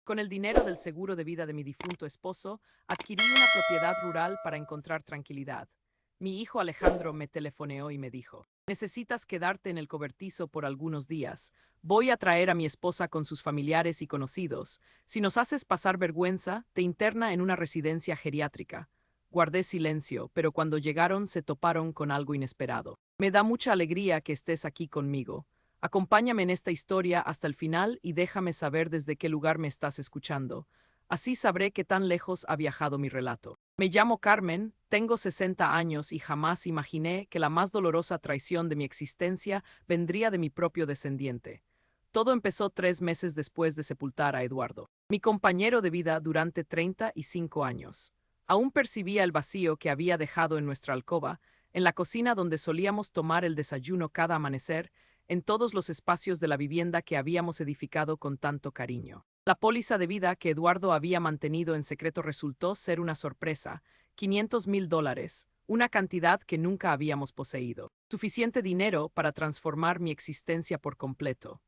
Con el dinero del seguro de vida de mi difunto esposo, adquirí una propiedad rural para encontrar tranquilidad. Mi hijo Alejandro me telefoneó y me dijo: necesitas quedarte en el cobertizo por algunos días. Voy a traer a mi esposa con sus familiares y conocidos. Si nos haces pasar vergüenza, te interna en una residencia geriátrica. Guardé silencio, pero cuando llegaron se toparon con algo inesperado. Me da mucha alegría que estés aquí conmigo. Acompáñame en esta historia hasta el final y déjame saber desde qué lugar me estás escuchando. Así sabré qué tan lejos ha viajado mi relato. Me llamo Carmen, tengo 60 años y jamás imaginé que la más dolorosa traición de mi existencia vendría de mi propio descendiente. Todo empezó 3 meses después de sepultar a Eduardo, mi compañero de vida durante 35 años. Aún percibía el vacío que había dejado en nuestra alcoba, en la cocina donde solíamos tomar el desayuno cada amanecer, en todos los espacios de la vivienda que habíamos edificado con tanto cariño. La póliza de vida que Eduardo había mantenido en secreto resultó ser una sorpresa: $500,000, una cantidad que nunca habíamos poseído. Suficiente dinero para transformar mi existencia por completo.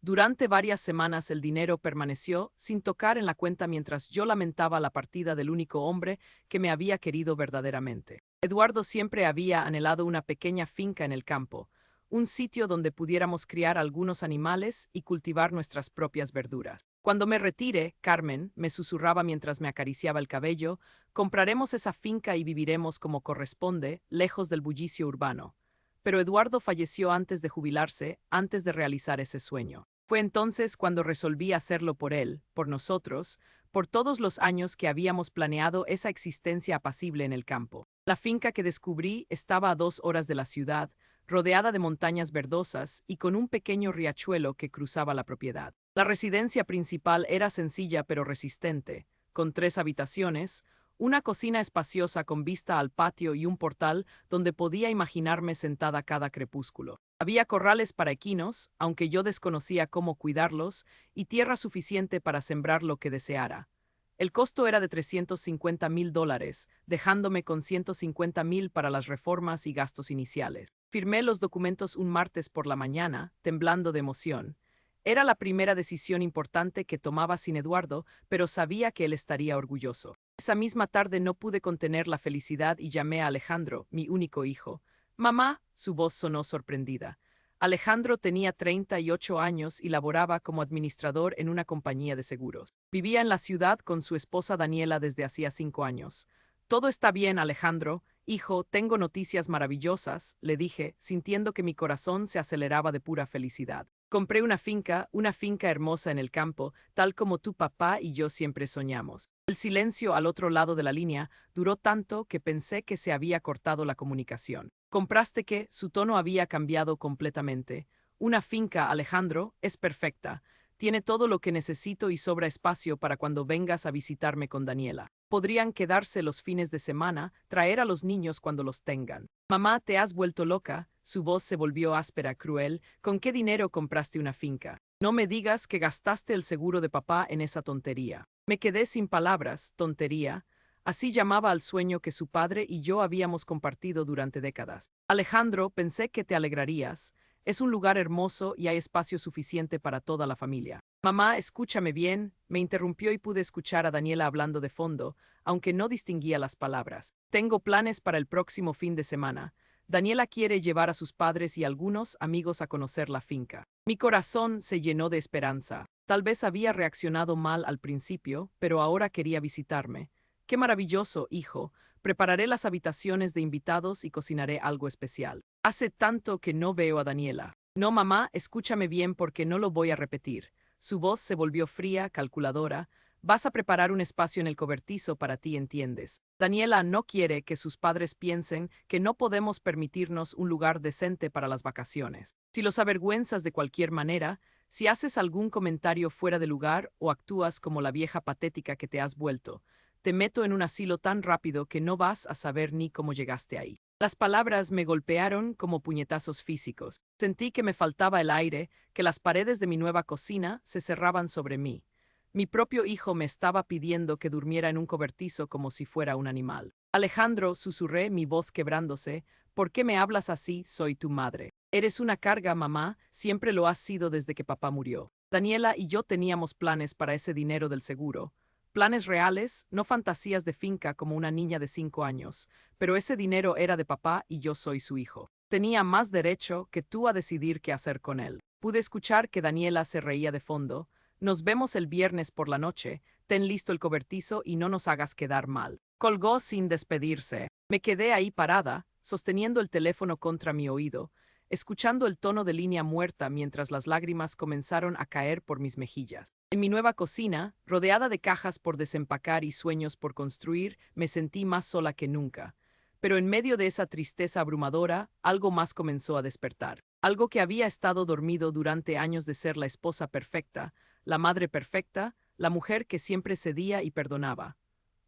Durante varias semanas el dinero permaneció sin tocar en la cuenta mientras yo lamentaba la partida del único hombre que me había querido verdaderamente. Eduardo siempre había anhelado una pequeña finca en el campo, un sitio donde pudiéramos criar algunos animales y cultivar nuestras propias verduras. Cuando me retire, Carmen, me susurraba mientras me acariciaba el cabello, compraremos esa finca y viviremos como corresponde, lejos del bullicio urbano. Pero Eduardo falleció antes de jubilarse, antes de realizar ese sueño. Fue entonces cuando resolví hacerlo por él, por nosotros, por todos los años que habíamos planeado esa existencia apacible en el campo. La finca que descubrí estaba a 2 horas de la ciudad, rodeada de montañas verdosas y con un pequeño riachuelo que cruzaba la propiedad. La residencia principal era sencilla pero resistente, con 3 habitaciones, una cocina espaciosa con vista al patio y un portal donde podía imaginarme sentada cada crepúsculo. Había corrales para equinos, aunque yo desconocía cómo cuidarlos, y tierra suficiente para sembrar lo que deseara. El costo era de $350,000, dejándome con $150,000 para las reformas y gastos iniciales. Firmé los documentos un martes por la mañana, temblando de emoción. Era la primera decisión importante que tomaba sin Eduardo, pero sabía que él estaría orgulloso. Esa misma tarde no pude contener la felicidad y llamé a Alejandro, mi único hijo. «Mamá», su voz sonó sorprendida. Alejandro tenía 38 años y laboraba como administrador en una compañía de seguros. Vivía en la ciudad con su esposa Daniela desde hacía 5 años. «Todo está bien, Alejandro. Hijo, tengo noticias maravillosas», le dije, sintiendo que mi corazón se aceleraba de pura felicidad. «Compré una finca hermosa en el campo, tal como tu papá y yo siempre soñamos». El silencio al otro lado de la línea duró tanto que pensé que se había cortado la comunicación. «¿Compraste qué?», su tono había cambiado completamente. «Una finca, Alejandro, es perfecta. Tiene todo lo que necesito y sobra espacio para cuando vengas a visitarme con Daniela. Podrían quedarse los fines de semana, traer a los niños cuando los tengan». «Mamá, te has vuelto loca», su voz se volvió áspera, cruel. «¿Con qué dinero compraste una finca? No me digas que gastaste el seguro de papá en esa tontería». Me quedé sin palabras. Tontería. Así llamaba al sueño que su padre y yo habíamos compartido durante décadas. «Alejandro, pensé que te alegrarías. Es un lugar hermoso y hay espacio suficiente para toda la familia». «Mamá, escúchame bien», me interrumpió y pude escuchar a Daniela hablando de fondo, aunque no distinguía las palabras. «Tengo planes para el próximo fin de semana. Daniela quiere llevar a sus padres y algunos amigos a conocer la finca». Mi corazón se llenó de esperanza. Tal vez había reaccionado mal al principio, pero ahora quería visitarme. «Qué maravilloso, hijo. Prepararé las habitaciones de invitados y cocinaré algo especial. Hace tanto que no veo a Daniela». «No, mamá, escúchame bien porque no lo voy a repetir». Su voz se volvió fría, calculadora. «Vas a preparar un espacio en el cobertizo para ti, ¿entiendes? Daniela no quiere que sus padres piensen que no podemos permitirnos un lugar decente para las vacaciones. Si los avergüenzas de cualquier manera, si haces algún comentario fuera de lugar o actúas como la vieja patética que te has vuelto, te meto en un asilo tan rápido que no vas a saber ni cómo llegaste ahí». Las palabras me golpearon como puñetazos físicos. Sentí que me faltaba el aire, que las paredes de mi nueva cocina se cerraban sobre mí. Mi propio hijo me estaba pidiendo que durmiera en un cobertizo como si fuera un animal. «Alejandro», susurré, mi voz quebrándose, «¿por qué me hablas así? Soy tu madre». «Eres una carga, mamá, siempre lo has sido desde que papá murió». Daniela y yo teníamos planes para ese dinero del seguro. Planes reales, no fantasías de finca como una niña de 5 años, pero ese dinero era de papá y yo soy su hijo. Tenía más derecho que tú a decidir qué hacer con él. Pude escuchar que Daniela se reía de fondo. Nos vemos el viernes por la noche, ten listo el cobertizo y no nos hagas quedar mal. Colgó sin despedirse. Me quedé ahí parada, sosteniendo el teléfono contra mi oído, escuchando el tono de línea muerta mientras las lágrimas comenzaron a caer por mis mejillas. En mi nueva cocina, rodeada de cajas por desempacar y sueños por construir, me sentí más sola que nunca. Pero en medio de esa tristeza abrumadora, algo más comenzó a despertar. Algo que había estado dormido durante años de ser la esposa perfecta, la madre perfecta, la mujer que siempre cedía y perdonaba.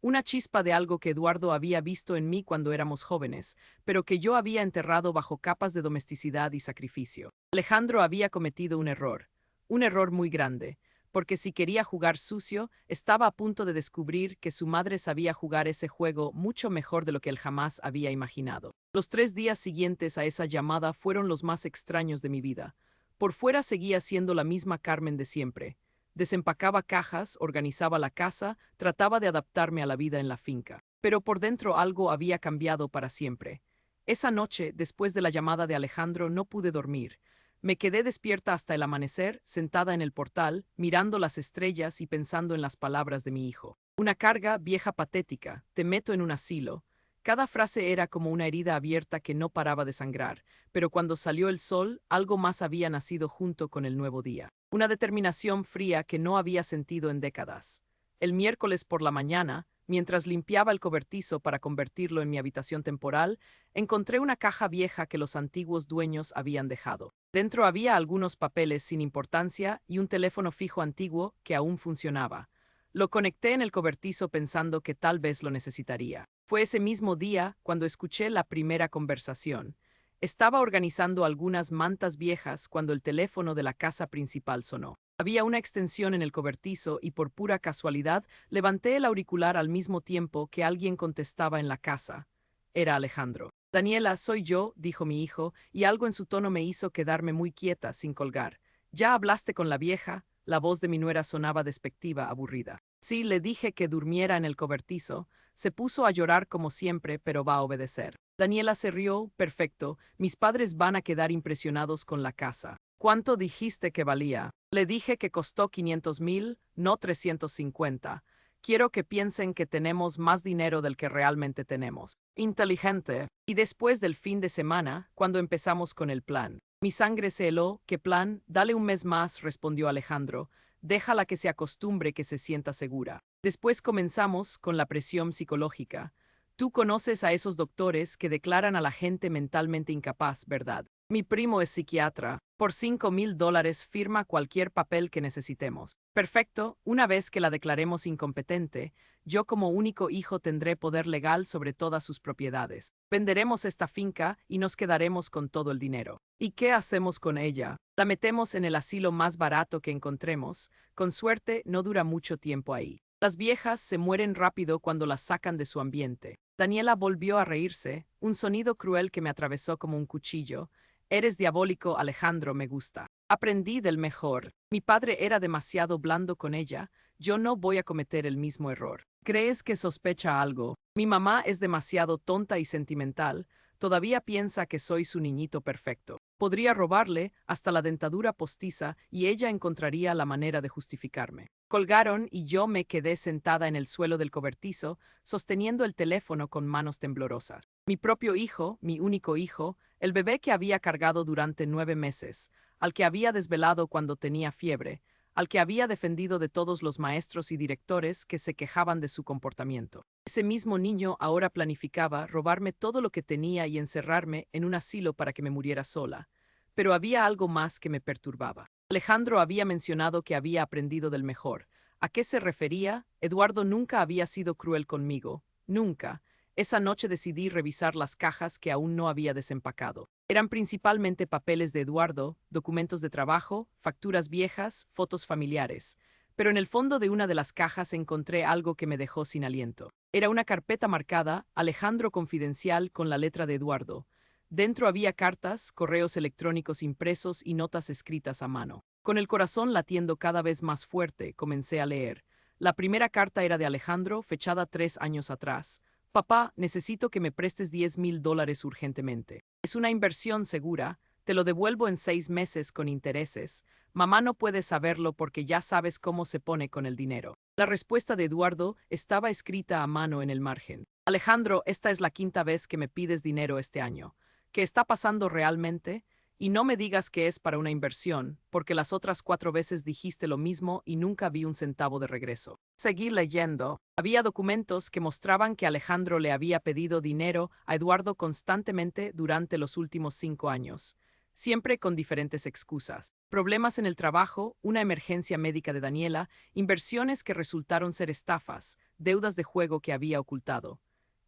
Una chispa de algo que Eduardo había visto en mí cuando éramos jóvenes, pero que yo había enterrado bajo capas de domesticidad y sacrificio. Alejandro había cometido un error muy grande, porque si quería jugar sucio, estaba a punto de descubrir que su madre sabía jugar ese juego mucho mejor de lo que él jamás había imaginado. Los 3 días siguientes a esa llamada fueron los más extraños de mi vida. Por fuera seguía siendo la misma Carmen de siempre. Desempacaba cajas, organizaba la casa, trataba de adaptarme a la vida en la finca. Pero por dentro algo había cambiado para siempre. Esa noche, después de la llamada de Alejandro, no pude dormir. Me quedé despierta hasta el amanecer, sentada en el portal, mirando las estrellas y pensando en las palabras de mi hijo. Una carga vieja patética, te meto en un asilo. Cada frase era como una herida abierta que no paraba de sangrar, pero cuando salió el sol, algo más había nacido junto con el nuevo día. Una determinación fría que no había sentido en décadas. El miércoles por la mañana, mientras limpiaba el cobertizo para convertirlo en mi habitación temporal, encontré una caja vieja que los antiguos dueños habían dejado. Dentro había algunos papeles sin importancia y un teléfono fijo antiguo que aún funcionaba. Lo conecté en el cobertizo pensando que tal vez lo necesitaría. Fue ese mismo día cuando escuché la primera conversación. Estaba organizando algunas mantas viejas cuando el teléfono de la casa principal sonó. Había una extensión en el cobertizo y por pura casualidad levanté el auricular al mismo tiempo que alguien contestaba en la casa. Era Alejandro. Daniela, soy yo, dijo mi hijo, y algo en su tono me hizo quedarme muy quieta, sin colgar. ¿Ya hablaste con la vieja? La voz de mi nuera sonaba despectiva, aburrida. Sí, le dije que durmiera en el cobertizo. Se puso a llorar como siempre, pero va a obedecer. Daniela se rió. Perfecto, mis padres van a quedar impresionados con la casa. ¿Cuánto dijiste que valía? Le dije que costó 500,000, no 350. Quiero que piensen que tenemos más dinero del que realmente tenemos. Inteligente. Y después del fin de semana, cuando empezamos con el plan. Mi sangre se heló. ¿Qué plan? Dale un mes más, respondió Alejandro. Déjala que se acostumbre, que se sienta segura. Después comenzamos con la presión psicológica. Tú conoces a esos doctores que declaran a la gente mentalmente incapaz, ¿verdad? Mi primo es psiquiatra. Por $5,000 firma cualquier papel que necesitemos. Perfecto, una vez que la declaremos incompetente, yo como único hijo tendré poder legal sobre todas sus propiedades. Venderemos esta finca y nos quedaremos con todo el dinero. ¿Y qué hacemos con ella? La metemos en el asilo más barato que encontremos. Con suerte, no dura mucho tiempo ahí. Las viejas se mueren rápido cuando las sacan de su ambiente. Daniela volvió a reírse, un sonido cruel que me atravesó como un cuchillo. Eres diabólico, Alejandro, me gusta. Aprendí del mejor. Mi padre era demasiado blando con ella. Yo no voy a cometer el mismo error. ¿Crees que sospecha algo? Mi mamá es demasiado tonta y sentimental. Todavía piensa que soy su niñito perfecto. Podría robarle hasta la dentadura postiza y ella encontraría la manera de justificarme. Colgaron y yo me quedé sentada en el suelo del cobertizo, sosteniendo el teléfono con manos temblorosas. Mi propio hijo, mi único hijo, el bebé que había cargado durante 9 meses, al que había desvelado cuando tenía fiebre, al que había defendido de todos los maestros y directores que se quejaban de su comportamiento. Ese mismo niño ahora planificaba robarme todo lo que tenía y encerrarme en un asilo para que me muriera sola. Pero había algo más que me perturbaba. Alejandro había mencionado que había aprendido del mejor. ¿A qué se refería? Eduardo nunca había sido cruel conmigo. Nunca. Esa noche decidí revisar las cajas que aún no había desempacado. Eran principalmente papeles de Eduardo, documentos de trabajo, facturas viejas, fotos familiares. Pero en el fondo de una de las cajas encontré algo que me dejó sin aliento. Era una carpeta marcada Alejandro Confidencial con la letra de Eduardo. Dentro había cartas, correos electrónicos impresos y notas escritas a mano. Con el corazón latiendo cada vez más fuerte, comencé a leer. La primera carta era de Alejandro, fechada 3 años atrás. Papá, necesito que me prestes $10,000 urgentemente. Es una inversión segura, te lo devuelvo en 6 meses con intereses. Mamá no puede saberlo porque ya sabes cómo se pone con el dinero. La respuesta de Eduardo estaba escrita a mano en el margen. Alejandro, esta es la quinta vez que me pides dinero este año. ¿Qué está pasando realmente? Y no me digas que es para una inversión, porque las otras 4 veces dijiste lo mismo y nunca vi un centavo de regreso. Seguí leyendo. Había documentos que mostraban que Alejandro le había pedido dinero a Eduardo constantemente durante los últimos 5 años, siempre con diferentes excusas. Problemas en el trabajo, una emergencia médica de Daniela, inversiones que resultaron ser estafas, deudas de juego que había ocultado.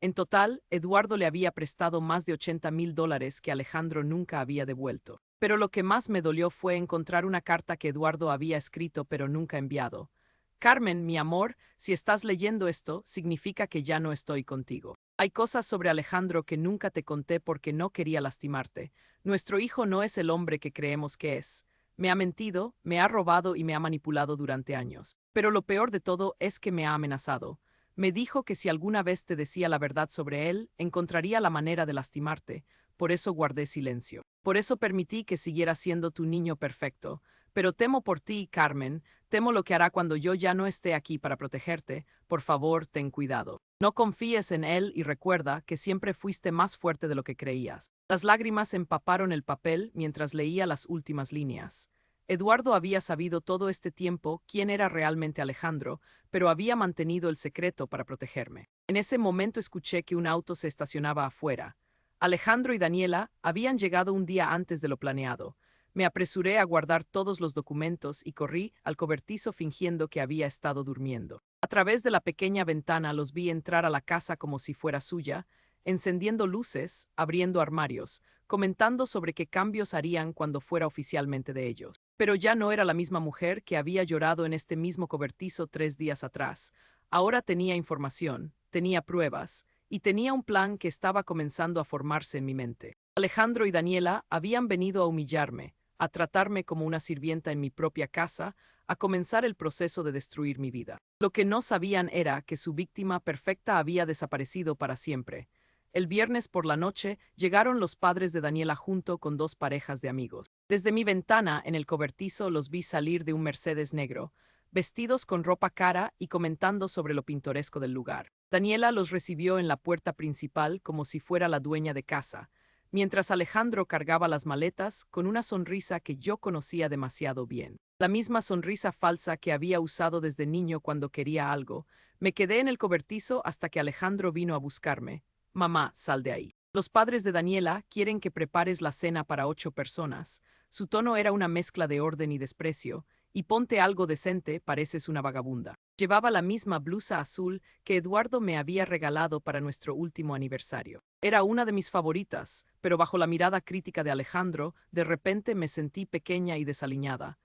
En total, Eduardo le había prestado más de $80,000 que Alejandro nunca había devuelto. Pero lo que más me dolió fue encontrar una carta que Eduardo había escrito pero nunca enviado. Carmen, mi amor, si estás leyendo esto, significa que ya no estoy contigo. Hay cosas sobre Alejandro que nunca te conté porque no quería lastimarte. Nuestro hijo no es el hombre que creemos que es. Me ha mentido, me ha robado y me ha manipulado durante años. Pero lo peor de todo es que me ha amenazado. Me dijo que si alguna vez te decía la verdad sobre él, encontraría la manera de lastimarte. Por eso guardé silencio. Por eso permití que siguiera siendo tu niño perfecto. Pero temo por ti, Carmen. Temo lo que hará cuando yo ya no esté aquí para protegerte. Por favor, ten cuidado. No confíes en él y recuerda que siempre fuiste más fuerte de lo que creías. Las lágrimas empaparon el papel mientras leía las últimas líneas. Eduardo había sabido todo este tiempo quién era realmente Alejandro, pero había mantenido el secreto para protegerme. En ese momento escuché que un auto se estacionaba afuera. Alejandro y Daniela habían llegado un día antes de lo planeado. Me apresuré a guardar todos los documentos y corrí al cobertizo fingiendo que había estado durmiendo. A través de la pequeña ventana los vi entrar a la casa como si fuera suya, encendiendo luces, abriendo armarios, comentando sobre qué cambios harían cuando fuera oficialmente de ellos. Pero ya no era la misma mujer que había llorado en este mismo cobertizo 3 días atrás. Ahora tenía información, tenía pruebas, y tenía un plan que estaba comenzando a formarse en mi mente. Alejandro y Daniela habían venido a humillarme, a tratarme como una sirvienta en mi propia casa, a comenzar el proceso de destruir mi vida. Lo que no sabían era que su víctima perfecta había desaparecido para siempre. El viernes por la noche llegaron los padres de Daniela junto con 2 parejas de amigos. Desde mi ventana en el cobertizo los vi salir de un Mercedes negro, vestidos con ropa cara y comentando sobre lo pintoresco del lugar. Daniela los recibió en la puerta principal como si fuera la dueña de casa, mientras Alejandro cargaba las maletas con una sonrisa que yo conocía demasiado bien. La misma sonrisa falsa que había usado desde niño cuando quería algo. Me quedé en el cobertizo hasta que Alejandro vino a buscarme. Mamá, sal de ahí. Los padres de Daniela quieren que prepares la cena para 8 personas. Su tono era una mezcla de orden y desprecio. Y ponte algo decente, pareces una vagabunda. Llevaba la misma blusa azul que Eduardo me había regalado para nuestro último aniversario. Era una de mis favoritas, pero bajo la mirada crítica de Alejandro, de repente me sentí pequeña y desaliñada.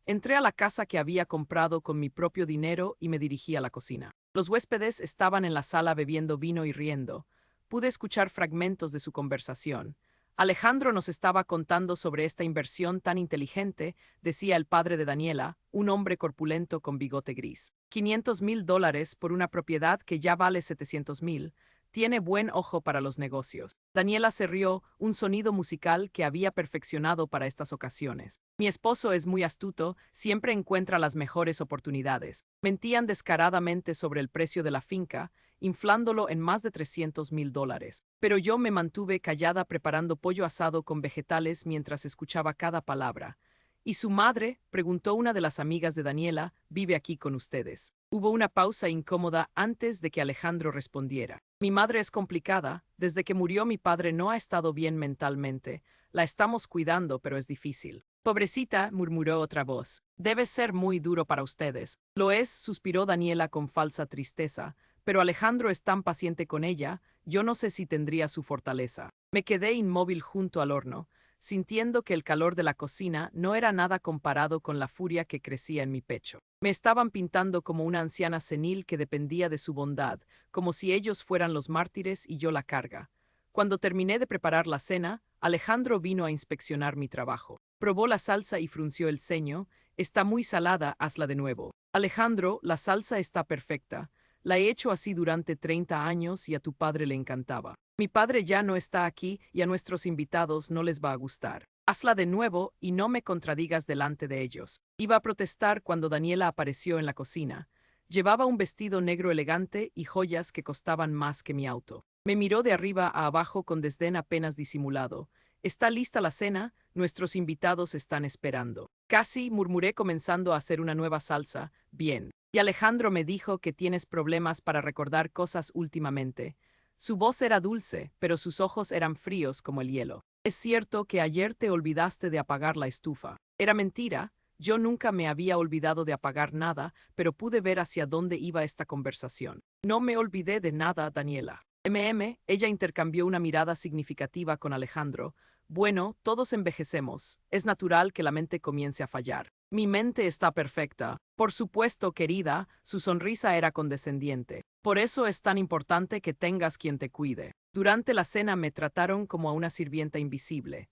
Entré a la casa que había comprado con mi propio dinero y me dirigí a la cocina. Los huéspedes estaban en la sala bebiendo vino y riendo. Pude escuchar fragmentos de su conversación. Alejandro nos estaba contando sobre esta inversión tan inteligente, decía el padre de Daniela, un hombre corpulento con bigote gris. $500,000 por una propiedad que ya vale 700,000. Tiene buen ojo para los negocios. Daniela se rió, un sonido musical que había perfeccionado para estas ocasiones. Mi esposo es muy astuto, siempre encuentra las mejores oportunidades. Mentían descaradamente sobre el precio de la finca, inflándolo en más de $300,000. Pero yo me mantuve callada preparando pollo asado con vegetales mientras escuchaba cada palabra. ¿Y su madre? Preguntó una de las amigas de Daniela, vive aquí con ustedes. Hubo una pausa incómoda antes de que Alejandro respondiera. Mi madre es complicada, desde que murió mi padre no ha estado bien mentalmente. La estamos cuidando, pero es difícil. Pobrecita, murmuró otra voz. Debe ser muy duro para ustedes. Lo es, suspiró Daniela con falsa tristeza. Pero Alejandro es tan paciente con ella, yo no sé si tendría su fortaleza. Me quedé inmóvil junto al horno, sintiendo que el calor de la cocina no era nada comparado con la furia que crecía en mi pecho. Me estaban pintando como una anciana senil que dependía de su bondad, como si ellos fueran los mártires y yo la carga. Cuando terminé de preparar la cena, Alejandro vino a inspeccionar mi trabajo. Probó la salsa y frunció el ceño, Está muy salada, hazla de nuevo. Alejandro, la salsa está perfecta. La he hecho así durante 30 años y a tu padre le encantaba. Mi padre ya no está aquí y a nuestros invitados no les va a gustar. Hazla de nuevo y no me contradigas delante de ellos. Iba a protestar cuando Daniela apareció en la cocina. Llevaba un vestido negro elegante y joyas que costaban más que mi auto. Me miró de arriba a abajo con desdén apenas disimulado. ¿Está lista la cena? Nuestros invitados están esperando. Casi murmuré comenzando a hacer una nueva salsa. Bien. Y Alejandro me dijo que tienes problemas para recordar cosas últimamente. Su voz era dulce, pero sus ojos eran fríos como el hielo. Es cierto que ayer te olvidaste de apagar la estufa. Era mentira. Yo nunca me había olvidado de apagar nada, pero pude ver hacia dónde iba esta conversación. No me olvidé de nada, Daniela. Ella intercambió una mirada significativa con Alejandro. Bueno, todos envejecemos. Es natural que la mente comience a fallar. Mi mente está perfecta. Por supuesto, querida, su sonrisa era condescendiente. Por eso es tan importante que tengas quien te cuide. Durante la cena me trataron como a una sirvienta invisible.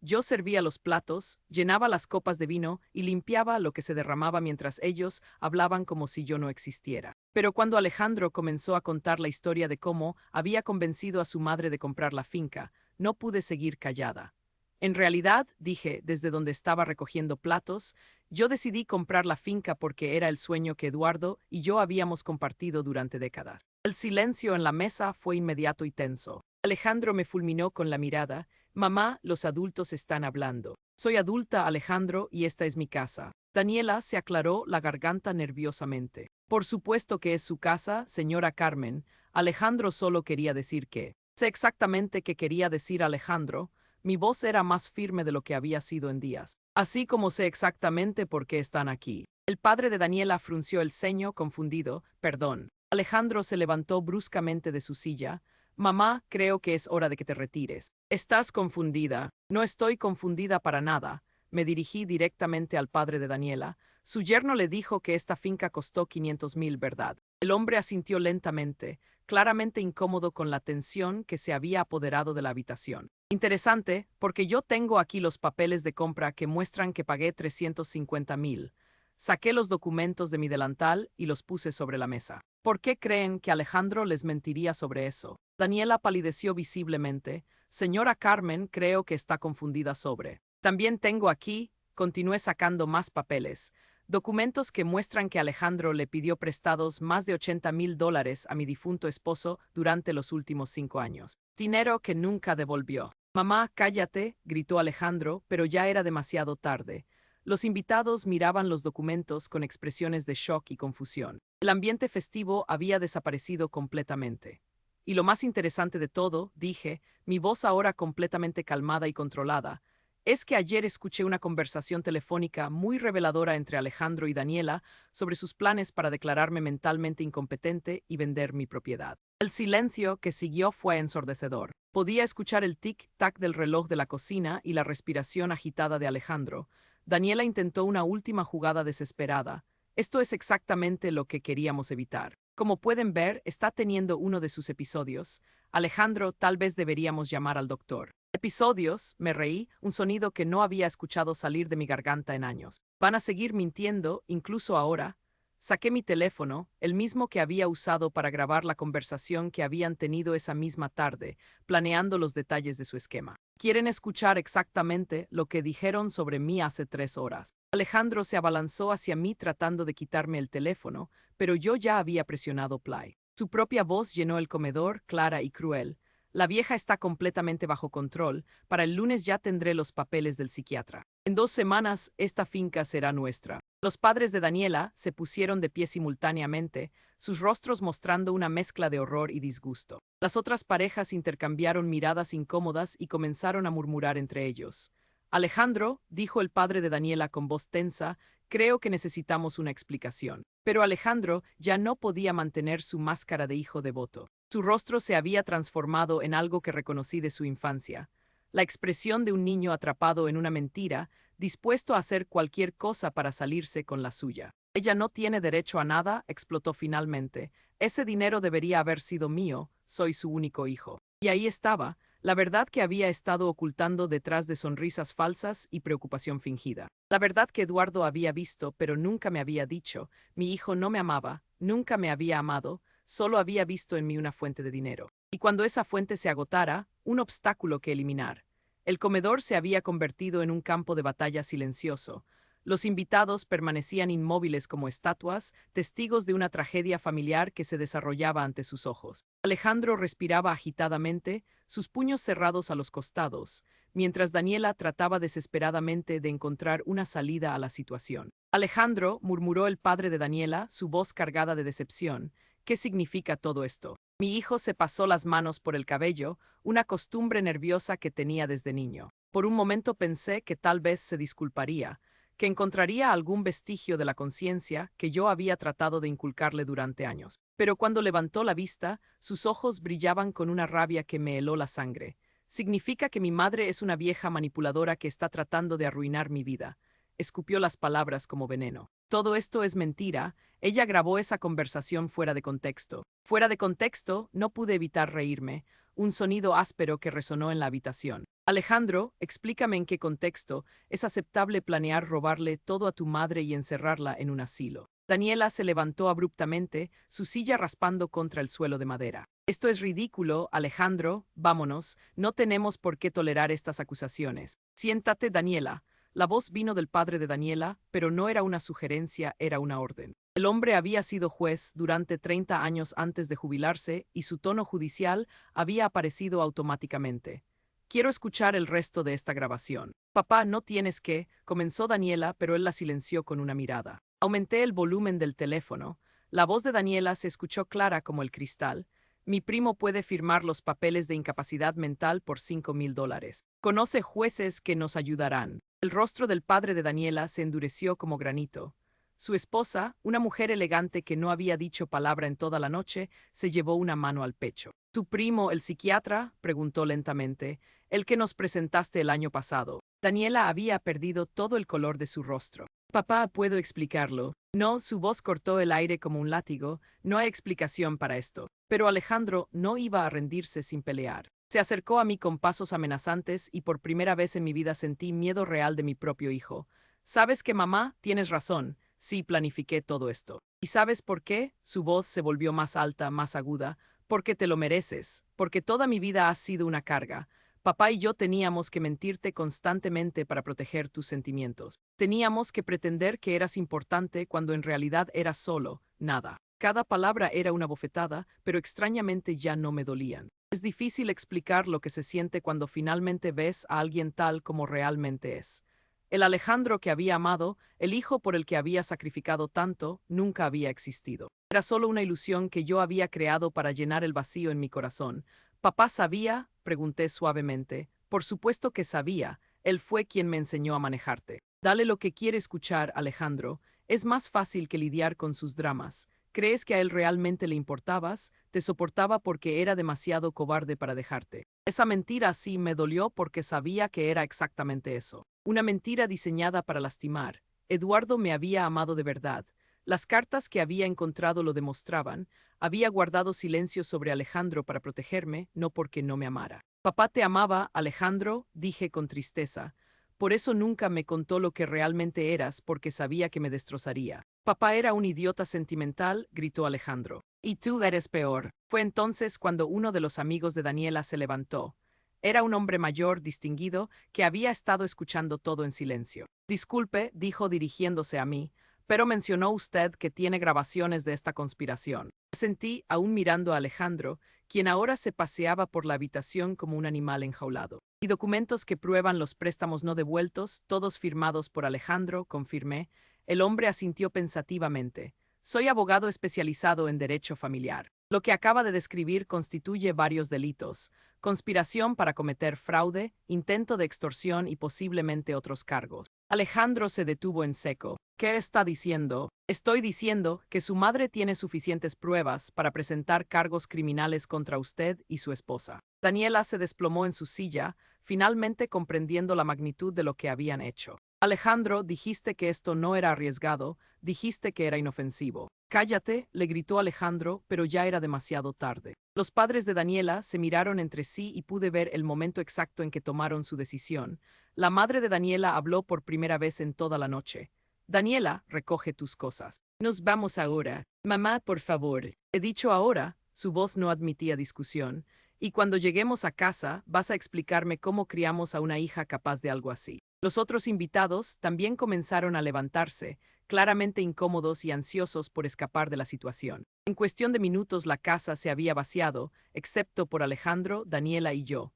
Yo servía los platos, llenaba las copas de vino y limpiaba lo que se derramaba mientras ellos hablaban como si yo no existiera. Pero cuando Alejandro comenzó a contar la historia de cómo había convencido a su madre de comprar la finca, no pude seguir callada. En realidad, dije, desde donde estaba recogiendo platos, yo decidí comprar la finca porque era el sueño que Eduardo y yo habíamos compartido durante décadas. El silencio en la mesa fue inmediato y tenso. Alejandro me fulminó con la mirada. Mamá, los adultos están hablando. Soy adulta, Alejandro, y esta es mi casa. Daniela se aclaró la garganta nerviosamente. Por supuesto que es su casa, señora Carmen. Alejandro solo quería decir que. Sé exactamente qué quería decir Alejandro. Mi voz era más firme de lo que había sido en días. Así como sé exactamente por qué están aquí. El padre de Daniela frunció el ceño, confundido. Perdón. Alejandro se levantó bruscamente de su silla. Mamá, creo que es hora de que te retires. Estás confundida. No estoy confundida para nada. Me dirigí directamente al padre de Daniela. Su yerno le dijo que esta finca costó 500,000, ¿verdad? El hombre asintió lentamente, claramente incómodo con la tensión que se había apoderado de la habitación. Interesante, porque yo tengo aquí los papeles de compra que muestran que pagué 350,000. Saqué los documentos de mi delantal y los puse sobre la mesa. ¿Por qué creen que Alejandro les mentiría sobre eso? Daniela palideció visiblemente. Señora Carmen, creo que está confundida sobre. También tengo aquí, continué sacando más papeles, documentos que muestran que Alejandro le pidió prestados más de 80,000 dólares a mi difunto esposo durante los últimos 5 años. Dinero que nunca devolvió. Mamá, cállate, gritó Alejandro, pero ya era demasiado tarde. Los invitados miraban los documentos con expresiones de shock y confusión. El ambiente festivo había desaparecido completamente. Y lo más interesante de todo, dije, mi voz ahora completamente calmada y controlada, es que ayer escuché una conversación telefónica muy reveladora entre Alejandro y Daniela sobre sus planes para declararme mentalmente incompetente y vender mi propiedad. El silencio que siguió fue ensordecedor. Podía escuchar el tic-tac del reloj de la cocina y la respiración agitada de Alejandro. Daniela intentó una última jugada desesperada. Esto es exactamente lo que queríamos evitar. Como pueden ver, está teniendo uno de sus episodios. Alejandro, tal vez deberíamos llamar al doctor. Episodios, me reí, un sonido que no había escuchado salir de mi garganta en años. Van a seguir mintiendo, incluso ahora. Saqué mi teléfono, el mismo que había usado para grabar la conversación que habían tenido esa misma tarde, planeando los detalles de su esquema. Quieren escuchar exactamente lo que dijeron sobre mí hace 3 horas. Alejandro se abalanzó hacia mí tratando de quitarme el teléfono, pero yo ya había presionado play. Su propia voz llenó el comedor, clara y cruel. La vieja está completamente bajo control. Para el lunes ya tendré los papeles del psiquiatra. En 2 semanas, esta finca será nuestra. Los padres de Daniela se pusieron de pie simultáneamente, sus rostros mostrando una mezcla de horror y disgusto. Las otras parejas intercambiaron miradas incómodas y comenzaron a murmurar entre ellos. Alejandro, dijo el padre de Daniela con voz tensa, creo que necesitamos una explicación. Pero Alejandro ya no podía mantener su máscara de hijo devoto. Su rostro se había transformado en algo que reconocí de su infancia. La expresión de un niño atrapado en una mentira, dispuesto a hacer cualquier cosa para salirse con la suya. Ella no tiene derecho a nada, explotó finalmente. Ese dinero debería haber sido mío, soy su único hijo. Y ahí estaba, La verdad que había estado ocultando detrás de sonrisas falsas y preocupación fingida. La verdad que Eduardo había visto, pero nunca me había dicho. Mi hijo no me amaba, nunca me había amado, solo había visto en mí una fuente de dinero. Y cuando esa fuente se agotara, un obstáculo que eliminar. El comedor se había convertido en un campo de batalla silencioso. Los invitados permanecían inmóviles como estatuas, testigos de una tragedia familiar que se desarrollaba ante sus ojos. Alejandro respiraba agitadamente, sus puños cerrados a los costados, mientras Daniela trataba desesperadamente de encontrar una salida a la situación. Alejandro, murmuró el padre de Daniela, su voz cargada de decepción. ¿Qué significa todo esto? Mi hijo se pasó las manos por el cabello, una costumbre nerviosa que tenía desde niño. Por un momento pensé que tal vez se disculparía, que encontraría algún vestigio de la conciencia que yo había tratado de inculcarle durante años. Pero cuando levantó la vista, sus ojos brillaban con una rabia que me heló la sangre. Significa que mi madre es una vieja manipuladora que está tratando de arruinar mi vida. Escupió las palabras como veneno. Todo esto es mentira. Ella grabó esa conversación fuera de contexto. Fuera de contexto, no pude evitar reírme, un sonido áspero que resonó en la habitación. Alejandro, explícame en qué contexto es aceptable planear robarle todo a tu madre y encerrarla en un asilo. Daniela se levantó abruptamente, su silla raspando contra el suelo de madera. Esto es ridículo, Alejandro, vámonos, no tenemos por qué tolerar estas acusaciones. Siéntate, Daniela. La voz vino del padre de Daniela, pero no era una sugerencia, era una orden. El hombre había sido juez durante 30 años antes de jubilarse y su tono judicial había aparecido automáticamente. Quiero escuchar el resto de esta grabación. Papá, no tienes que, comenzó Daniela, pero él la silenció con una mirada. Aumenté el volumen del teléfono. La voz de Daniela se escuchó clara como el cristal. Mi primo puede firmar los papeles de incapacidad mental por $5,000. Conoce jueces que nos ayudarán. El rostro del padre de Daniela se endureció como granito. Su esposa, una mujer elegante que no había dicho palabra en toda la noche, se llevó una mano al pecho. ¿Tu primo, el psiquiatra?, preguntó lentamente, el que nos presentaste el año pasado. Daniela había perdido todo el color de su rostro. Papá, ¿puedo explicarlo? No, su voz cortó el aire como un látigo, no hay explicación para esto. Pero Alejandro no iba a rendirse sin pelear. Se acercó a mí con pasos amenazantes y por primera vez en mi vida sentí miedo real de mi propio hijo. ¿Sabes qué, mamá? Tienes razón. Sí, planifiqué todo esto. ¿Y sabes por qué? Su voz se volvió más alta, más aguda. Porque te lo mereces. Porque toda mi vida has sido una carga. Papá y yo teníamos que mentirte constantemente para proteger tus sentimientos. Teníamos que pretender que eras importante cuando en realidad eras solo, nada. Cada palabra era una bofetada, pero extrañamente ya no me dolían. Es difícil explicar lo que se siente cuando finalmente ves a alguien tal como realmente es. El Alejandro que había amado, el hijo por el que había sacrificado tanto, nunca había existido. Era solo una ilusión que yo había creado para llenar el vacío en mi corazón. ¿Papá sabía?, pregunté suavemente. Por supuesto que sabía. Él fue quien me enseñó a manejarte. Dale lo que quiere escuchar, Alejandro. Es más fácil que lidiar con sus dramas. ¿Crees que a él realmente le importabas? Te soportaba porque era demasiado cobarde para dejarte. Esa mentira sí me dolió porque sabía que era exactamente eso. Una mentira diseñada para lastimar. Eduardo me había amado de verdad. Las cartas que había encontrado lo demostraban. Había guardado silencio sobre Alejandro para protegerme, no porque no me amara. Papá te amaba, Alejandro, dije con tristeza. Por eso nunca me contó lo que realmente eras, porque sabía que me destrozaría. Papá era un idiota sentimental, gritó Alejandro. Y tú eres peor. Fue entonces cuando uno de los amigos de Daniela se levantó. Era un hombre mayor, distinguido, que había estado escuchando todo en silencio. Disculpe, dijo dirigiéndose a mí, pero mencionó usted que tiene grabaciones de esta conspiración. Sentí, aún mirando a Alejandro, quien ahora se paseaba por la habitación como un animal enjaulado. Y documentos que prueban los préstamos no devueltos, todos firmados por Alejandro, confirmé. El hombre asintió pensativamente. Soy abogado especializado en derecho familiar. Lo que acaba de describir constituye varios delitos: conspiración para cometer fraude, intento de extorsión y posiblemente otros cargos. Alejandro se detuvo en seco. ¿Qué está diciendo? Estoy diciendo que su madre tiene suficientes pruebas para presentar cargos criminales contra usted y su esposa. Daniela se desplomó en su silla, finalmente comprendiendo la magnitud de lo que habían hecho. Alejandro, dijiste que esto no era arriesgado, dijiste que era inofensivo. Cállate, le gritó Alejandro, pero ya era demasiado tarde. Los padres de Daniela se miraron entre sí y pude ver el momento exacto en que tomaron su decisión. La madre de Daniela habló por primera vez en toda la noche. Daniela, recoge tus cosas. Nos vamos ahora. Mamá, por favor. He dicho ahora, su voz no admitía discusión. Y cuando lleguemos a casa, vas a explicarme cómo criamos a una hija capaz de algo así. Los otros invitados también comenzaron a levantarse, claramente incómodos y ansiosos por escapar de la situación. En cuestión de minutos la casa se había vaciado, excepto por Alejandro, Daniela y yo.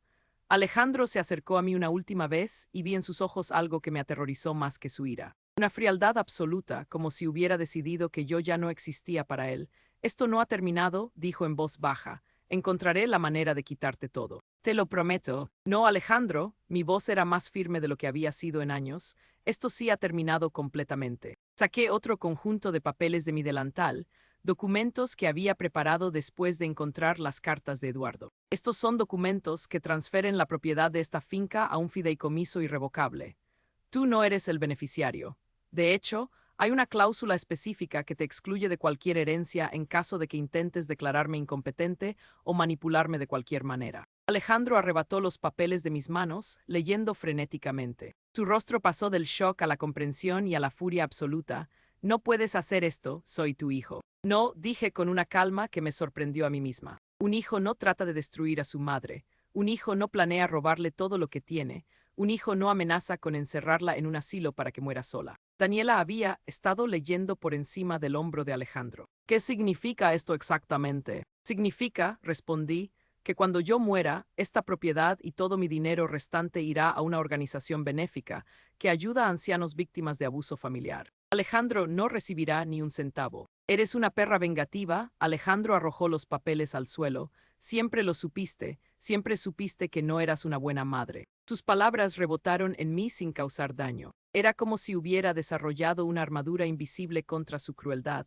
Alejandro se acercó a mí una última vez y vi en sus ojos algo que me aterrorizó más que su ira. Una frialdad absoluta, como si hubiera decidido que yo ya no existía para él. Esto no ha terminado, dijo en voz baja. Encontraré la manera de quitarte todo. Te lo prometo. No, Alejandro, mi voz era más firme de lo que había sido en años. Esto sí ha terminado completamente. Saqué otro conjunto de papeles de mi delantal, documentos que había preparado después de encontrar las cartas de Eduardo. Estos son documentos que transfieren la propiedad de esta finca a un fideicomiso irrevocable. Tú no eres el beneficiario. De hecho, hay una cláusula específica que te excluye de cualquier herencia en caso de que intentes declararme incompetente o manipularme de cualquier manera. Alejandro arrebató los papeles de mis manos, leyendo frenéticamente. Su rostro pasó del shock a la comprensión y a la furia absoluta. No puedes hacer esto, soy tu hijo. No, dije con una calma que me sorprendió a mí misma. Un hijo no trata de destruir a su madre. Un hijo no planea robarle todo lo que tiene. Un hijo no amenaza con encerrarla en un asilo para que muera sola. Daniela había estado leyendo por encima del hombro de Alejandro. ¿Qué significa esto exactamente? Significa, respondí, que cuando yo muera, esta propiedad y todo mi dinero restante irá a una organización benéfica que ayuda a ancianos víctimas de abuso familiar. Alejandro no recibirá ni un centavo. Eres una perra vengativa. Alejandro arrojó los papeles al suelo. Siempre supiste que no eras una buena madre. Sus palabras rebotaron en mí sin causar daño. Era como si hubiera desarrollado una armadura invisible contra su crueldad.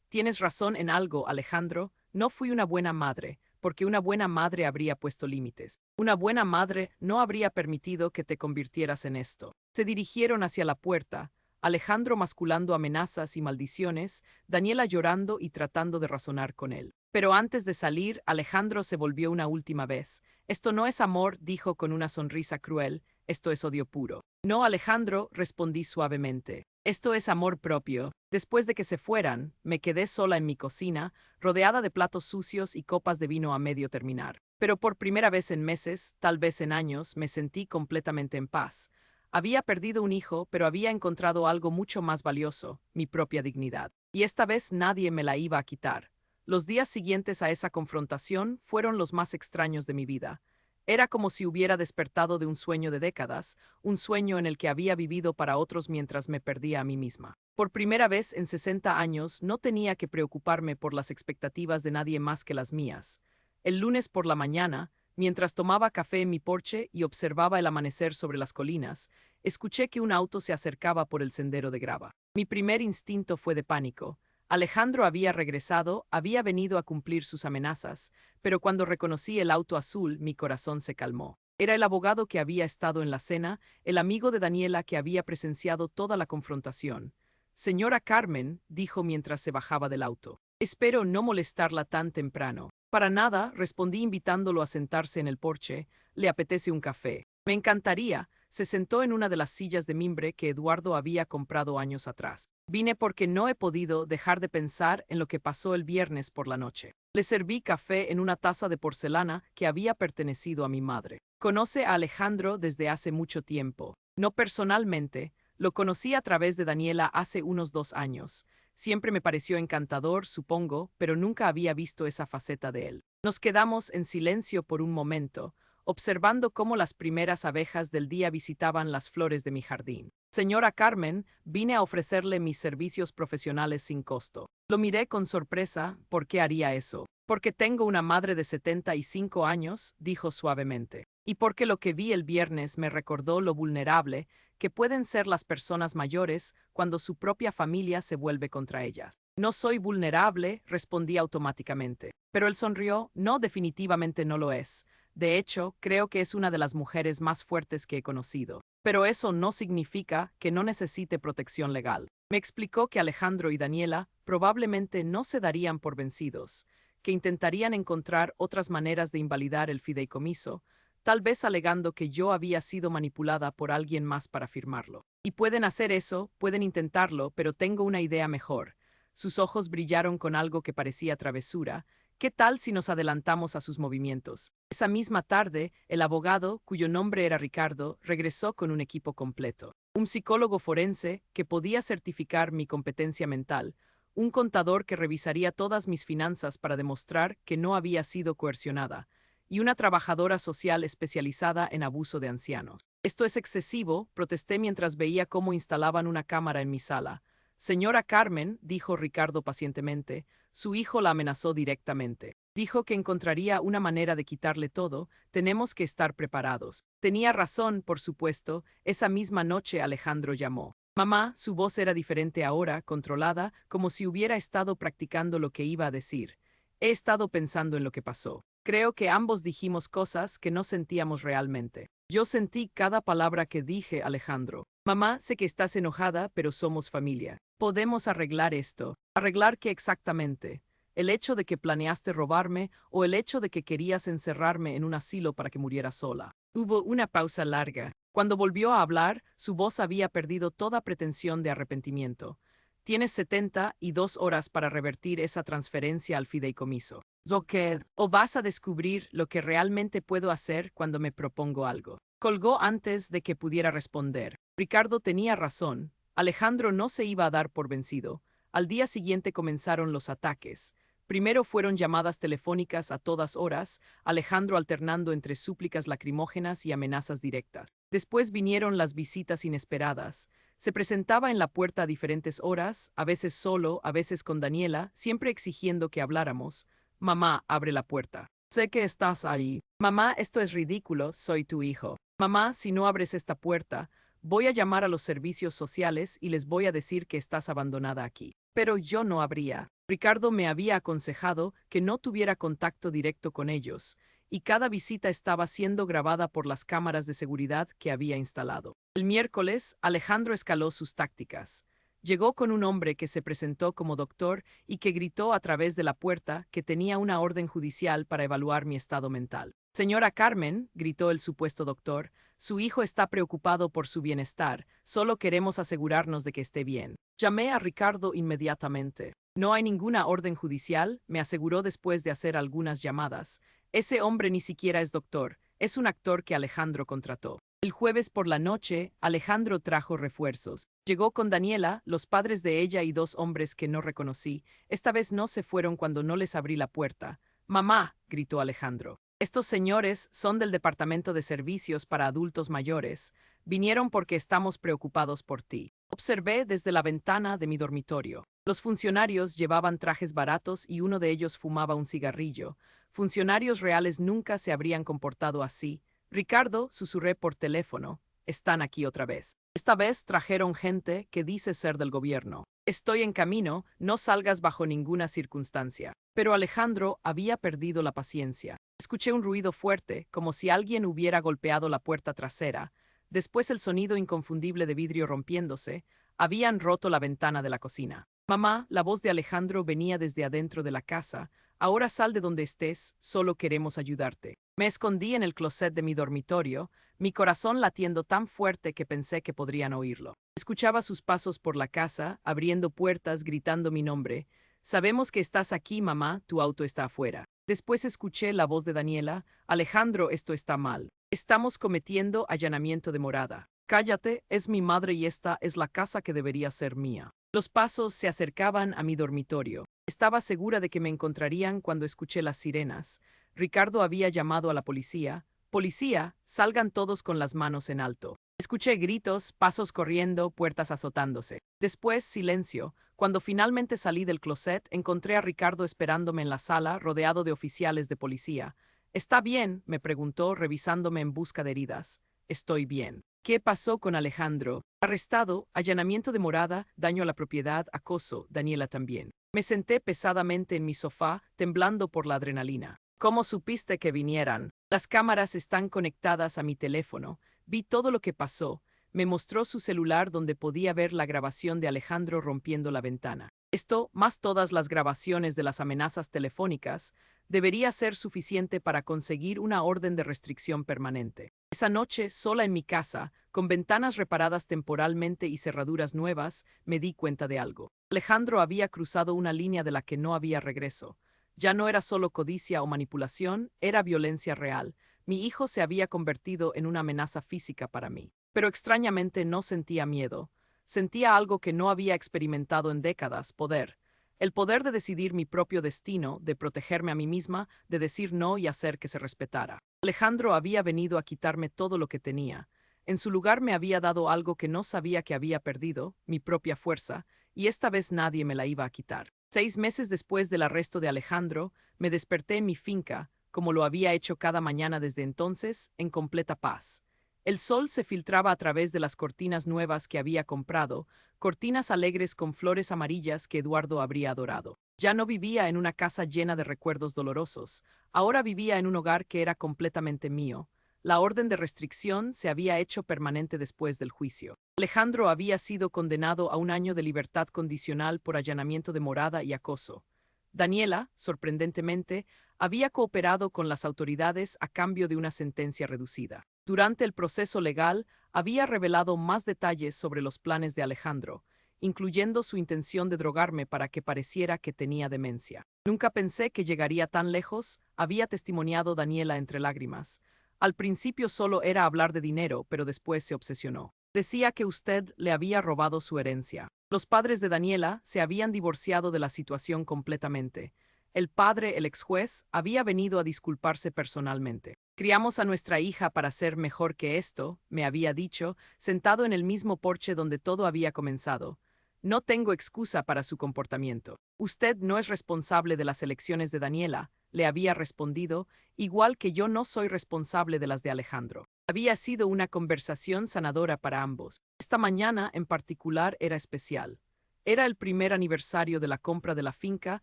Tienes razón en algo, Alejandro. No fui una buena madre, porque una buena madre habría puesto límites. Una buena madre no habría permitido que te convirtieras en esto. Se dirigieron hacia la puerta, Alejandro masculando amenazas y maldiciones, Daniela llorando y tratando de razonar con él. Pero antes de salir, Alejandro se volvió una última vez. Esto no es amor, dijo con una sonrisa cruel, esto es odio puro. No, Alejandro, respondí suavemente. Esto es amor propio. Después de que se fueran, me quedé sola en mi cocina, rodeada de platos sucios y copas de vino a medio terminar. Pero por primera vez en meses, tal vez en años, me sentí completamente en paz. Había perdido un hijo, pero había encontrado algo mucho más valioso, mi propia dignidad. Y esta vez nadie me la iba a quitar. Los días siguientes a esa confrontación fueron los más extraños de mi vida. Era como si hubiera despertado de un sueño de décadas, un sueño en el que había vivido para otros mientras me perdía a mí misma. Por primera vez en 60 años no tenía que preocuparme por las expectativas de nadie más que las mías. El lunes por la mañana, mientras tomaba café en mi porche y observaba el amanecer sobre las colinas, escuché que un auto se acercaba por el sendero de grava. Mi primer instinto fue de pánico. Alejandro había regresado, había venido a cumplir sus amenazas, pero cuando reconocí el auto azul, mi corazón se calmó. Era el abogado que había estado en la cena, el amigo de Daniela que había presenciado toda la confrontación. Señora Carmen, dijo mientras se bajaba del auto. Espero no molestarla tan temprano. Para nada, respondí invitándolo a sentarse en el porche. ¿Le apetece un café? Me encantaría. Se sentó en una de las sillas de mimbre que Eduardo había comprado años atrás. Vine porque no he podido dejar de pensar en lo que pasó el viernes por la noche. Le serví café en una taza de porcelana que había pertenecido a mi madre. Conoce a Alejandro desde hace mucho tiempo. No personalmente, lo conocí a través de Daniela hace unos 2 años. Siempre me pareció encantador, supongo, pero nunca había visto esa faceta de él. Nos quedamos en silencio por un momento, observando cómo las primeras abejas del día visitaban las flores de mi jardín. Señora Carmen, vine a ofrecerle mis servicios profesionales sin costo. Lo miré con sorpresa. ¿Por qué haría eso? Porque tengo una madre de 75 años, dijo suavemente. Y porque lo que vi el viernes me recordó lo vulnerable que pueden ser las personas mayores cuando su propia familia se vuelve contra ellas. No soy vulnerable, respondí automáticamente. Pero él sonrió. No, definitivamente no lo es. De hecho, creo que es una de las mujeres más fuertes que he conocido. Pero eso no significa que no necesite protección legal. Me explicó que Alejandro y Daniela probablemente no se darían por vencidos, que intentarían encontrar otras maneras de invalidar el fideicomiso, tal vez alegando que yo había sido manipulada por alguien más para firmarlo. Y pueden hacer eso, pueden intentarlo, pero tengo una idea mejor. Sus ojos brillaron con algo que parecía travesura. ¿Qué tal si nos adelantamos a sus movimientos? Esa misma tarde, el abogado, cuyo nombre era Ricardo, regresó con un equipo completo. Un psicólogo forense que podía certificar mi competencia mental, un contador que revisaría todas mis finanzas para demostrar que no había sido coercionada, y una trabajadora social especializada en abuso de ancianos. Esto es excesivo, protesté mientras veía cómo instalaban una cámara en mi sala. Señora Carmen, dijo Ricardo pacientemente, su hijo la amenazó directamente. Dijo que encontraría una manera de quitarle todo, tenemos que estar preparados. Tenía razón, por supuesto, esa misma noche Alejandro llamó. Mamá, su voz era diferente ahora, controlada, como si hubiera estado practicando lo que iba a decir. He estado pensando en lo que pasó. Creo que ambos dijimos cosas que no sentíamos realmente. Yo sentí cada palabra que dije, Alejandro. Mamá, sé que estás enojada, pero somos familia. Podemos arreglar esto. ¿Arreglar qué exactamente? ¿El hecho de que planeaste robarme o el hecho de que querías encerrarme en un asilo para que muriera sola? Hubo una pausa larga. Cuando volvió a hablar, su voz había perdido toda pretensión de arrepentimiento. Tienes 72 horas para revertir esa transferencia al fideicomiso. Zoqued, o vas a descubrir lo que realmente puedo hacer cuando me propongo algo. Colgó antes de que pudiera responder. Ricardo tenía razón. Alejandro no se iba a dar por vencido. Al día siguiente comenzaron los ataques. Primero fueron llamadas telefónicas a todas horas, Alejandro alternando entre súplicas lacrimógenas y amenazas directas. Después vinieron las visitas inesperadas. Se presentaba en la puerta a diferentes horas, a veces solo, a veces con Daniela, siempre exigiendo que habláramos. Mamá, abre la puerta. Sé que estás ahí. Mamá, esto es ridículo, soy tu hijo. Mamá, si no abres esta puerta, voy a llamar a los servicios sociales y les voy a decir que estás abandonada aquí. Pero yo no habría. Ricardo me había aconsejado que no tuviera contacto directo con ellos, y cada visita estaba siendo grabada por las cámaras de seguridad que había instalado. El miércoles, Alejandro escaló sus tácticas. Llegó con un hombre que se presentó como doctor y que gritó a través de la puerta que tenía una orden judicial para evaluar mi estado mental. Señora Carmen, gritó el supuesto doctor, su hijo está preocupado por su bienestar, solo queremos asegurarnos de que esté bien. Llamé a Ricardo inmediatamente. No hay ninguna orden judicial, me aseguró después de hacer algunas llamadas. Ese hombre ni siquiera es doctor, es un actor que Alejandro contrató. El jueves por la noche, Alejandro trajo refuerzos. Llegó con Daniela, los padres de ella y dos hombres que no reconocí. Esta vez no se fueron cuando no les abrí la puerta. Mamá, gritó Alejandro. Estos señores son del Departamento de Servicios para Adultos Mayores. Vinieron porque estamos preocupados por ti. Observé desde la ventana de mi dormitorio. Los funcionarios llevaban trajes baratos y uno de ellos fumaba un cigarrillo. Funcionarios reales nunca se habrían comportado así. Ricardo, susurré por teléfono, están aquí otra vez. Esta vez trajeron gente que dice ser del gobierno. Estoy en camino, no salgas bajo ninguna circunstancia. Pero Alejandro había perdido la paciencia. Escuché un ruido fuerte, como si alguien hubiera golpeado la puerta trasera. Después el sonido inconfundible de vidrio rompiéndose. Habían roto la ventana de la cocina. Mamá, la voz de Alejandro venía desde adentro de la casa. Ahora sal de donde estés, solo queremos ayudarte. Me escondí en el closet de mi dormitorio, mi corazón latiendo tan fuerte que pensé que podrían oírlo. Escuchaba sus pasos por la casa, abriendo puertas, gritando mi nombre. Sabemos que estás aquí, mamá, tu auto está afuera. Después escuché la voz de Daniela. Alejandro, esto está mal. Estamos cometiendo allanamiento de morada. Cállate, es mi madre y esta es la casa que debería ser mía. Los pasos se acercaban a mi dormitorio. Estaba segura de que me encontrarían cuando escuché las sirenas. Ricardo había llamado a la policía. Policía, salgan todos con las manos en alto. Escuché gritos, pasos corriendo, puertas azotándose. Después, silencio. Cuando finalmente salí del closet, encontré a Ricardo esperándome en la sala, rodeado de oficiales de policía. ¿Está bien?, me preguntó, revisándome en busca de heridas. Estoy bien. ¿Qué pasó con Alejandro? Arrestado, allanamiento de morada, daño a la propiedad, acoso, Daniela también. Me senté pesadamente en mi sofá, temblando por la adrenalina. ¿Cómo supiste que vinieran? Las cámaras están conectadas a mi teléfono. Vi todo lo que pasó. Me mostró su celular donde podía ver la grabación de Alejandro rompiendo la ventana. Esto, más todas las grabaciones de las amenazas telefónicas, debería ser suficiente para conseguir una orden de restricción permanente. Esa noche, sola en mi casa, con ventanas reparadas temporalmente y cerraduras nuevas, me di cuenta de algo. Alejandro había cruzado una línea de la que no había regreso. Ya no era solo codicia o manipulación, era violencia real. Mi hijo se había convertido en una amenaza física para mí. Pero extrañamente no sentía miedo. Sentía algo que no había experimentado en décadas: poder. El poder de decidir mi propio destino, de protegerme a mí misma, de decir no y hacer que se respetara. Alejandro había venido a quitarme todo lo que tenía. En su lugar me había dado algo que no sabía que había perdido, mi propia fuerza, y esta vez nadie me la iba a quitar. 6 meses después del arresto de Alejandro, me desperté en mi finca, como lo había hecho cada mañana desde entonces, en completa paz. El sol se filtraba a través de las cortinas nuevas que había comprado, cortinas alegres con flores amarillas que Eduardo habría adorado. Ya no vivía en una casa llena de recuerdos dolorosos, ahora vivía en un hogar que era completamente mío. La orden de restricción se había hecho permanente después del juicio. Alejandro había sido condenado a 1 año de libertad condicional por allanamiento de morada y acoso. Daniela, sorprendentemente, había cooperado con las autoridades a cambio de una sentencia reducida. Durante el proceso legal, había revelado más detalles sobre los planes de Alejandro, incluyendo su intención de drogarme para que pareciera que tenía demencia. Nunca pensé que llegaría tan lejos, había testimoniado Daniela entre lágrimas. Al principio solo era hablar de dinero, pero después se obsesionó. Decía que usted le había robado su herencia. Los padres de Daniela se habían divorciado de la situación completamente. El padre, el ex juez, había venido a disculparse personalmente. Criamos a nuestra hija para ser mejor que esto, me había dicho, sentado en el mismo porche donde todo había comenzado. No tengo excusa para su comportamiento. Usted no es responsable de las elecciones de Daniela, le había respondido, igual que yo no soy responsable de las de Alejandro. Había sido una conversación sanadora para ambos. Esta mañana, en particular, era especial. Era el primer aniversario de la compra de la finca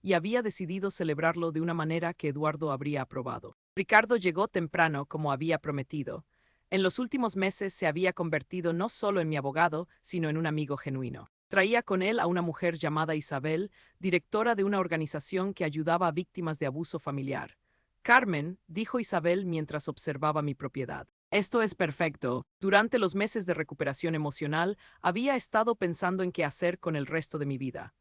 y había decidido celebrarlo de una manera que Eduardo habría aprobado. Ricardo llegó temprano, como había prometido. En los últimos meses se había convertido no solo en mi abogado, sino en un amigo genuino. Traía con él a una mujer llamada Isabel, directora de una organización que ayudaba a víctimas de abuso familiar. Carmen, dijo Isabel mientras observaba mi propiedad. Esto es perfecto. Durante los meses de recuperación emocional, había estado pensando en qué hacer con el resto de mi vida.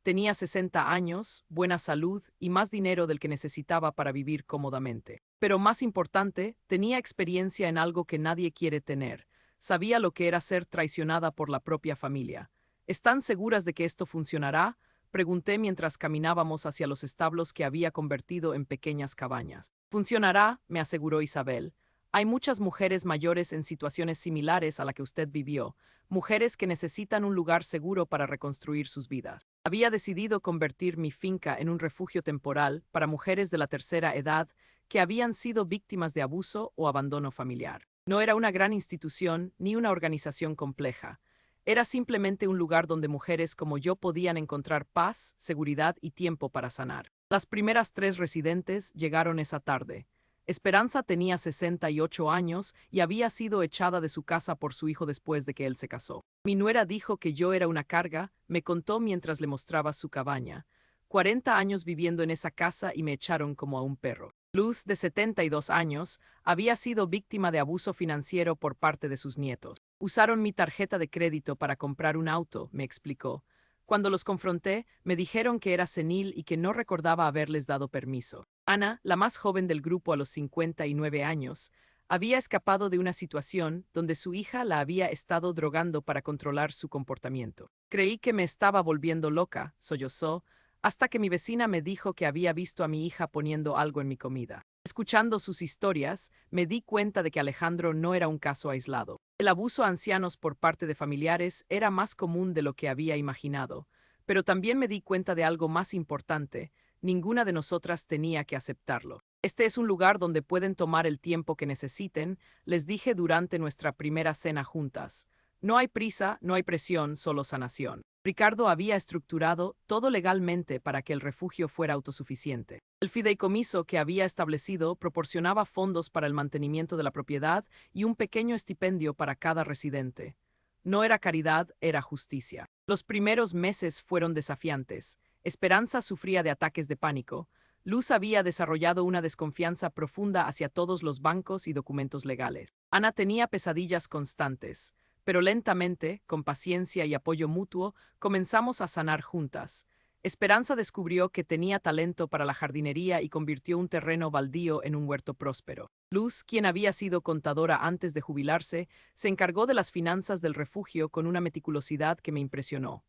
Tenía 60 años, buena salud y más dinero del que necesitaba para vivir cómodamente. Pero más importante, tenía experiencia en algo que nadie quiere tener. Sabía lo que era ser traicionada por la propia familia. ¿Están seguras de que esto funcionará?, pregunté mientras caminábamos hacia los establos que había convertido en pequeñas cabañas. Funcionará, me aseguró Isabel. Hay muchas mujeres mayores en situaciones similares a la que usted vivió, mujeres que necesitan un lugar seguro para reconstruir sus vidas. Había decidido convertir mi finca en un refugio temporal para mujeres de la tercera edad que habían sido víctimas de abuso o abandono familiar. No era una gran institución ni una organización compleja. Era simplemente un lugar donde mujeres como yo podían encontrar paz, seguridad y tiempo para sanar. Las primeras 3 residentes llegaron esa tarde. Esperanza tenía 68 años y había sido echada de su casa por su hijo después de que él se casó. Mi nuera dijo que yo era una carga, me contó mientras le mostraba su cabaña. 40 años viviendo en esa casa y me echaron como a un perro. Luz, de 72 años, había sido víctima de abuso financiero por parte de sus nietos. Usaron mi tarjeta de crédito para comprar un auto, me explicó. Cuando los confronté, me dijeron que era senil y que no recordaba haberles dado permiso. Ana, la más joven del grupo a los 59 años, había escapado de una situación donde su hija la había estado drogando para controlar su comportamiento. Creí que me estaba volviendo loca, sollozó, hasta que mi vecina me dijo que había visto a mi hija poniendo algo en mi comida. Escuchando sus historias, me di cuenta de que Alejandro no era un caso aislado. El abuso a ancianos por parte de familiares era más común de lo que había imaginado, pero también me di cuenta de algo más importante: ninguna de nosotras tenía que aceptarlo. Este es un lugar donde pueden tomar el tiempo que necesiten, les dije durante nuestra primera cena juntas. No hay prisa, no hay presión, solo sanación. Ricardo había estructurado todo legalmente para que el refugio fuera autosuficiente. El fideicomiso que había establecido proporcionaba fondos para el mantenimiento de la propiedad y un pequeño estipendio para cada residente. No era caridad, era justicia. Los primeros meses fueron desafiantes. Esperanza sufría de ataques de pánico. Luz había desarrollado una desconfianza profunda hacia todos los bancos y documentos legales. Ana tenía pesadillas constantes. Pero lentamente, con paciencia y apoyo mutuo, comenzamos a sanar juntas. Esperanza descubrió que tenía talento para la jardinería y convirtió un terreno baldío en un huerto próspero. Luz, quien había sido contadora antes de jubilarse, se encargó de las finanzas del refugio con una meticulosidad que me impresionó.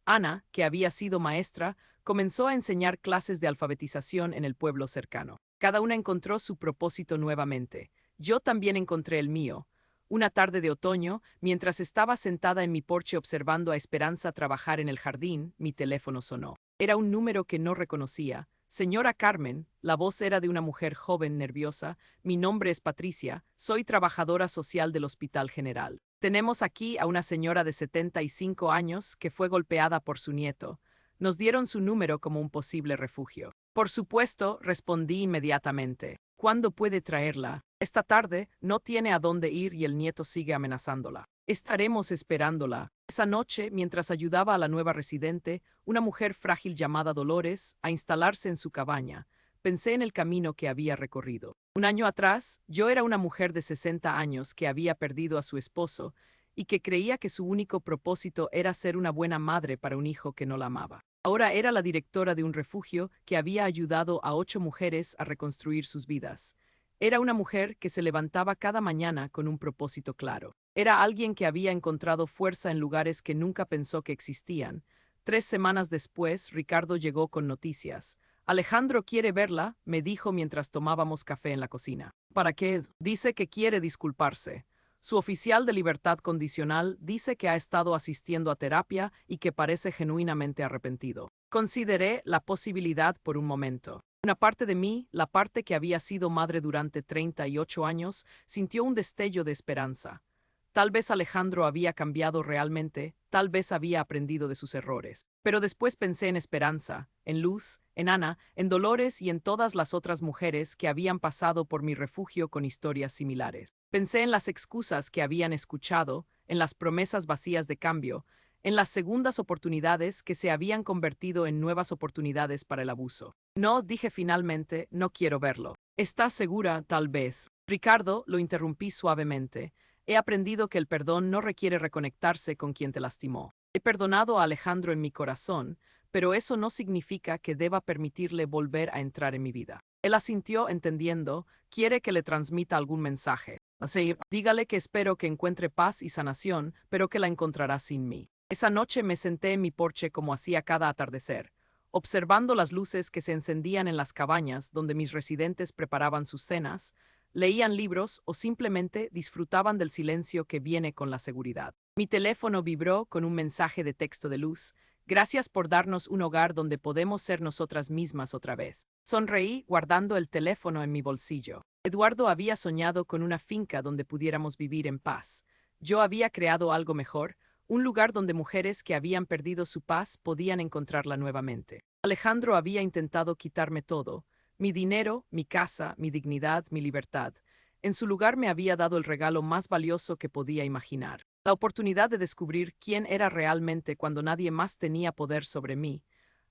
Ana, que había sido maestra, comenzó a enseñar clases de alfabetización en el pueblo cercano. Cada una encontró su propósito nuevamente. Yo también encontré el mío. Una tarde de otoño, mientras estaba sentada en mi porche observando a Esperanza trabajar en el jardín, mi teléfono sonó. Era un número que no reconocía. Señora Carmen, la voz era de una mujer joven nerviosa. Mi nombre es Patricia, soy trabajadora social del Hospital General. Tenemos aquí a una señora de 75 años que fue golpeada por su nieto. Nos dieron su número como un posible refugio. Por supuesto, respondí inmediatamente. ¿Cuándo puede traerla? Esta tarde, no tiene a dónde ir y el nieto sigue amenazándola. Estaremos esperándola. Esa noche, mientras ayudaba a la nueva residente, una mujer frágil llamada Dolores, a instalarse en su cabaña, pensé en el camino que había recorrido. Un año atrás, yo era una mujer de 60 años que había perdido a su esposo y que creía que su único propósito era ser una buena madre para un hijo que no la amaba. Ahora era la directora de un refugio que había ayudado a 8 mujeres a reconstruir sus vidas. Era una mujer que se levantaba cada mañana con un propósito claro. Era alguien que había encontrado fuerza en lugares que nunca pensó que existían. 3 semanas después, Ricardo llegó con noticias. Alejandro quiere verla, me dijo mientras tomábamos café en la cocina. ¿Para qué? Dice que quiere disculparse. Su oficial de libertad condicional dice que ha estado asistiendo a terapia y que parece genuinamente arrepentido. Consideré la posibilidad por un momento. Una parte de mí, la parte que había sido madre durante 38 años, sintió un destello de esperanza. Tal vez Alejandro había cambiado realmente, tal vez había aprendido de sus errores. Pero después pensé en Esperanza, en Luz, en Ana, en Dolores y en todas las otras mujeres que habían pasado por mi refugio con historias similares. Pensé en las excusas que habían escuchado, en las promesas vacías de cambio, en las segundas oportunidades que se habían convertido en nuevas oportunidades para el abuso. No os dije finalmente, no quiero verlo. ¿Estás segura, tal vez? Ricardo, lo interrumpí suavemente. He aprendido que el perdón no requiere reconectarse con quien te lastimó. He perdonado a Alejandro en mi corazón, pero eso no significa que deba permitirle volver a entrar en mi vida. Él asintió entendiendo, quiere que le transmita algún mensaje. Así, dígale que espero que encuentre paz y sanación, pero que la encontrará sin mí. Esa noche me senté en mi porche como hacía cada atardecer, observando las luces que se encendían en las cabañas donde mis residentes preparaban sus cenas, leían libros o simplemente disfrutaban del silencio que viene con la seguridad. Mi teléfono vibró con un mensaje de texto de Luz. Gracias por darnos un hogar donde podemos ser nosotras mismas otra vez. Sonreí guardando el teléfono en mi bolsillo. Eduardo había soñado con una finca donde pudiéramos vivir en paz. Yo había creado algo mejor, un lugar donde mujeres que habían perdido su paz podían encontrarla nuevamente. Alejandro había intentado quitarme todo. Mi dinero, mi casa, mi dignidad, mi libertad. En su lugar me había dado el regalo más valioso que podía imaginar. La oportunidad de descubrir quién era realmente cuando nadie más tenía poder sobre mí.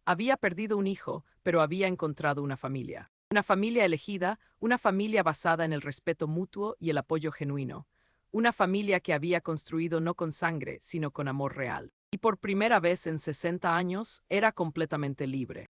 Había perdido un hijo, pero había encontrado una familia. Una familia elegida, una familia basada en el respeto mutuo y el apoyo genuino. Una familia que había construido no con sangre, sino con amor real. Y por primera vez en 60 años, era completamente libre.